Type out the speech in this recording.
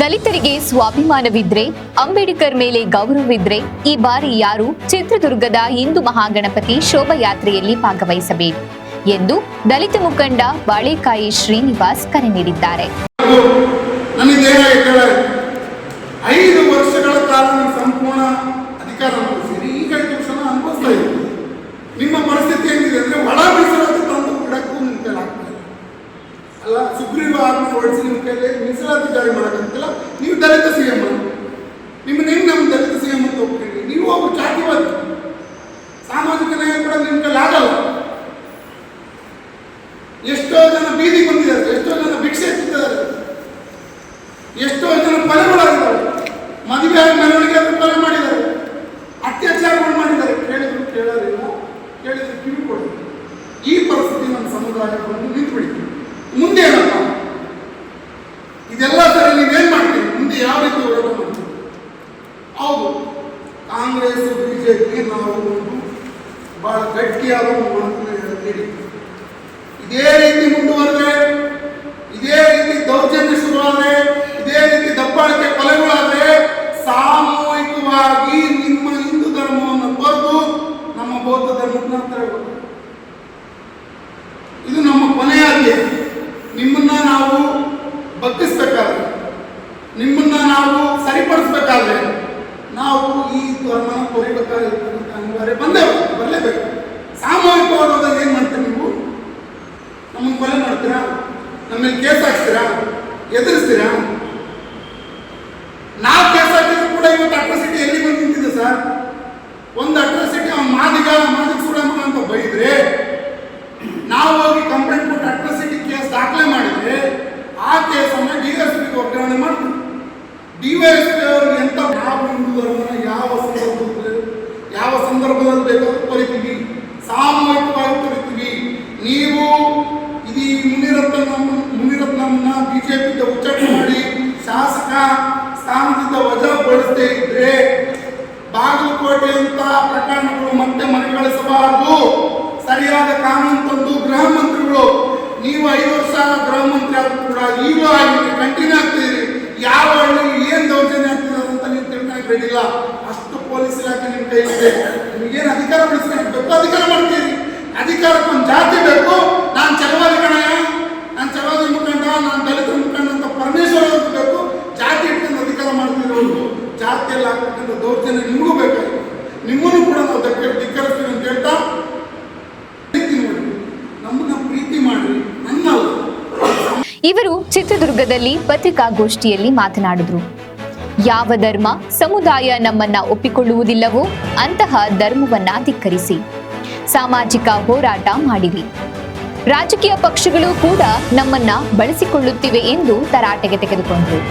ದಲಿತರಿಗೆ ಸ್ವಾಭಿಮಾನವಿದ್ರೆ, ಅಂಬೇಡ್ಕರ್ ಮೇಲೆ ಗೌರವವಿದ್ರೆ ಈ ಬಾರಿ ಯಾರು ಚಿತ್ರದುರ್ಗದ ಹಿಂದೂ ಮಹಾಗಣಪತಿ ಶೋಭಾಯಾತ್ರೆಯಲ್ಲಿ ಭಾಗವಹಿಸಬೇಕು ಎಂದು ದಲಿತ ಮುಖಂಡ ಬಾಳೆಕಾಯಿ ಶ್ರೀನಿವಾಸ್ ಕರೆ ನೀಡಿದ್ದಾರೆ. 5 ವರ್ಷಗಳ ಕಾಲ ಸಂಪೂರ್ಣ ಅಧಿಕಾರ ಅನುಭವಿಸಿರಿ, ಈಗ 5 ವರ್ಷ ಅನುಭವಿಸ್ತಾ ಇದ್ದೀರಿ. ನಿಮ್ಮ ಪರಿಸ್ಥಿತಿ ಏನಿದೆ ಅಂದ್ರೆ ಒಳ ಮೀಸಲಾತಿ ತಂದು ಬಿಡಕ್ಕೂ ನಿಮ್ಮ ಕೈಲಿ ಆಗ್ತಾ ಇಲ್ಲ ಅಲ್ಲ. ಸುಗ್ರೀವ ಆಜ್ಞೆ ಹೊರಡಿಸಿ ನಿಮ್ಮ ಕೈಲಿ ಮೀಸಲಾತಿ ಜಾರಿ ಮಾಡೋಕ್ಕಾಗ್ತಿಲ್ಲ. ನೀವು ದಲಿತ ಸಿಎಂ, ನಿಮ್ಮನ್ನ ಹೆಂಗ್ ನಮ್ಮ ದಲಿತ ಸಿಎಂ ಅಂತ ಹೋಗ್ತೀರಿ? ನೀವು ಒಬ್ಬ ಜಾತಿವಾದಿ, ಸಾಮಾಜಿಕ ನ್ಯಾಯ ಕೂಡ ನಿಮ್ಮ ಕೈಲಿ ಆಗಲ್ಲ. ಎಷ್ಟೋ ಜನ ಬೀದಿಗೆ ಬಂದಿದ್ದಾರೆ, ಎಷ್ಟೋ ಜನ ಭಿಕ್ಷೆ ಎತ್ತಿದ್ದಾರೆ, ಎಷ್ಟೋ ಜನ ಕೊಲೆಗಳಾಗಿದ್ದಾರೆ, ಮದುವೆ ಮೆರವಣಿಗೆ ಕೊಲೆ ಮಾಡಿದ್ದಾರೆ, ಅತ್ಯಾಚಾರಗಳು ಮಾಡಿದ್ದಾರೆ. ಕೇಳಿದ್ರು ಕೇಳೋದಿಲ್ಲ, ಕೇಳಿದ್ರು ಕಿವಿ ಕೊಡೋದು. ಈ ಪರಿಸ್ಥಿತಿ ನಮ್ಮ ಸಮುದಾಯವನ್ನು ನಿಂತುಬಿಡ್ತೀವಿ. ಮುಂದೆ ಏನಪ್ಪ ಇದೆಲ್ಲ ಸರಿ, ನೀವೇನ್ ಮಾಡ್ತೀವಿ? ಮುಂದೆ ಯಾವ ರೀತಿ ಹೋರಾಟ ಮಾಡ್ತೀವಿ? ಹೌದು, ಕಾಂಗ್ರೆಸ್ ಬಿಜೆಪಿ ನಾವು ಬಹಳ ಗಟ್ಟಿಯಾದ ನೀಡಿ ಇದೇ ರೀತಿ ಮುಂದುವರೆದ್ರೆ, ಇದೇ ರೀತಿ ದೌರ್ಜನ್ಯ ಶುರುವಾದ್ರೆ, ಇದೇ ರೀತಿ ದಬ್ಬಾಳಿಕೆ ಕೊಲೆಗಳಾದ್ರೆ ಸಾಮೂಹಿಕವಾಗಿ ನಿಮ್ಮ ಹಿಂದೂ ಧರ್ಮವನ್ನು ತೊರೆದು ನಮ್ಮ ಬೌದ್ಧ ಧರ್ಮವನ್ನು ತರಬೇಕು. ಇದು ನಮ್ಮ ಕೊನೆಯಾಗಿ. ನಿಮ್ಮನ್ನ ನಾವು ಬಗ್ಗಿಸ್ಬೇಕಾದ್ರೆ, ನಿಮ್ಮನ್ನ ನಾವು ಸರಿಪಡಿಸ್ಬೇಕಾದ್ರೆ ನಾವು ಈ ಧರ್ಮನ ತೊರಿಬೇಕಾಗಿರ್ತಕ್ಕಂಥ ಅನಿವಾರ್ಯ ಬರಲೇಬೇಕು. ಸಾಮೂಹಿಕವಾದಾಗ ಏನ್ ಮಾಡ್ತೀರಿ ನೀವು? ನಮ್ಮನ್ನು ಕೊಲೆ ಮಾಡ್ತೀರಾ? ನಮ್ಮ ಮೇಲೆ ಕೇಸ್ ಹಾಕ್ತೀರಾ? ಎದುರಿಸ್ತೀರಾ? ನಾವು ಕೇಸ್ ಹಾಕಿದ್ರು ಕೂಡ ಇವತ್ತು ಅಟ್ರಾಸಿಟಿ ಎಲ್ಲಿ ಬಂದು ನಿಂತಿದೆ ಸರ್? ಒಂದು ಅಟ್ರಾಸಿಟಿ ಅವ್ನು ಮಾದಿಗ ಸುಡಮಗ ಅಂತ ಬೈದ್ರೆ, ನಾವು ಹೋಗಿ ಕಂಪ್ಲೇಂಟ್ ಕೊಟ್ಟು ಅಟ್ರಾಸಿಟಿ ಕೇಸ್ ದಾಖಲೆ ಮಾಡಿದ್ರೆ ಆ ಕೇಸನ್ನು DSP ವರ್ಗಾವಣೆ ಮಾಡ್ತೀವಿ. DYSP ಅವ್ರಿಗೆ ಎಂತ ನಾವು ಹಿಂದೂ ಧರ್ಮನ ಯಾವ ಸಂದರ್ಭದಲ್ಲಿ ಬೇಕಾದ್ರೂ ತೊರಿತೀವಿ, ಸಾಮೂಹಿಕವಾಗಿ ತೊರಿತೀವಿ. ನೀವು ಇದೀ ಮುನಿರತ್ನಮ್ಮನ ಬಿಜೆಪಿಗೆ ಉಚ್ಚಾಟನೆ ಮಾಡಿ ಶಾಸಕ ಸ್ಥಾನದಿಂದ ವಜಾಗೊಳಿಸದೇ ಇದ್ರೆ ಬಾಗಲಕೋಟೆ ಅಂತ ಪ್ರಕರಣಗಳು ಮತ್ತೆ ಮನೆಗಳಿಸಬಾರದು. ಸರಿಯಾದ ಕಾನೂನು ತಂದು ಗೃಹ ಮಂತ್ರಿಗಳು, ನೀವು 5 ವರ್ಷ ಗೃಹ ಮಂತ್ರಿ ಆದ್ರೂ ಕೂಡ ಈಗಲೂ ಆಗಿ ಕಂಟಿನ್ಯೂ ಆಗ್ತಿದ್ದೀರಿ. ಯಾವ ಹಳ್ಳಿ ಏನ್ ದೌರ್ಜನ್ಯ ಆಗ್ತಿದೆ ಅಂತ ನೀವು ತಿಳ್ಕೊಳಕ್ ರೆಡಿಲ್ಲ. ಅಷ್ಟು ಪೊಲೀಸ್ ಇಲಾಖೆ ನಿಮ್ಮ ಕೈ ಇದೆ. ನಿಮಗೇನು ಅಧಿಕಾರ ಬೆಳೆಸ್ಬೇಕು ಅಧಿಕಾರ ಮಾಡ್ತೀರಿ. ಅಧಿಕಾರಕ್ಕೆ ಒಂದು ಜಾತಿ ಬೇಕು. ನಾನು ಚಲವಾದಿ ಕಣಯ್ಯ, ನಾನು ಚಲವಾದಿ ಮುಖಂಡ, ನಾನು ದಲಿತ ಮುಖಂಡ ಅಂತ ಪರಮೇಶ್ವರ ಅವ್ರಿಗೆ ಬೇಕು. ಜಾತಿ ಇಟ್ಕೊಂಡು ಅಧಿಕಾರ ಮಾಡ್ತಿರೋದು, ಜಾತಿಯಲ್ಲಿ ಆಗ್ತಕ್ಕಂಥ ದೌರ್ಜನ್ಯ ನಿಮಗೂ ಬೇಕಾಗಿದೆ. ನಿಮ್ಮನ್ನು ಕೂಡ ನಾವು ಧಿಕ್ಕರಿಸ್ತೀವಿ ಅಂತ ಹೇಳ್ತಾ ನಮ್ಮನ್ನ ಪ್ರೀತಿ ಮಾಡಿ ನನ್ನಲ್ಲ. ಇವರು ಚಿತ್ರದುರ್ಗದಲ್ಲಿ ಪತ್ರಿಕಾಗೋಷ್ಠಿಯಲ್ಲಿ ಮಾತನಾಡಿದರು. ಯಾವ ಧರ್ಮ ಸಮುದಾಯ ನಮ್ಮನ್ನ ಒಪ್ಪಿಕೊಳ್ಳುವುದಿಲ್ಲವೋ ಅಂತಹ ಧರ್ಮವನ್ನ ಧಿಕ್ಕರಿಸಿ ಸಾಮಾಜಿಕ ಹೋರಾಟ ಮಾಡಿರಿ. ರಾಜಕೀಯ ಪಕ್ಷಗಳು ಕೂಡ ನಮ್ಮನ್ನ ಬಳಸಿಕೊಳ್ಳುತ್ತಿವೆ ಎಂದು ತರಾಟೆಗೆ ತೆಗೆದುಕೊಂಡರು.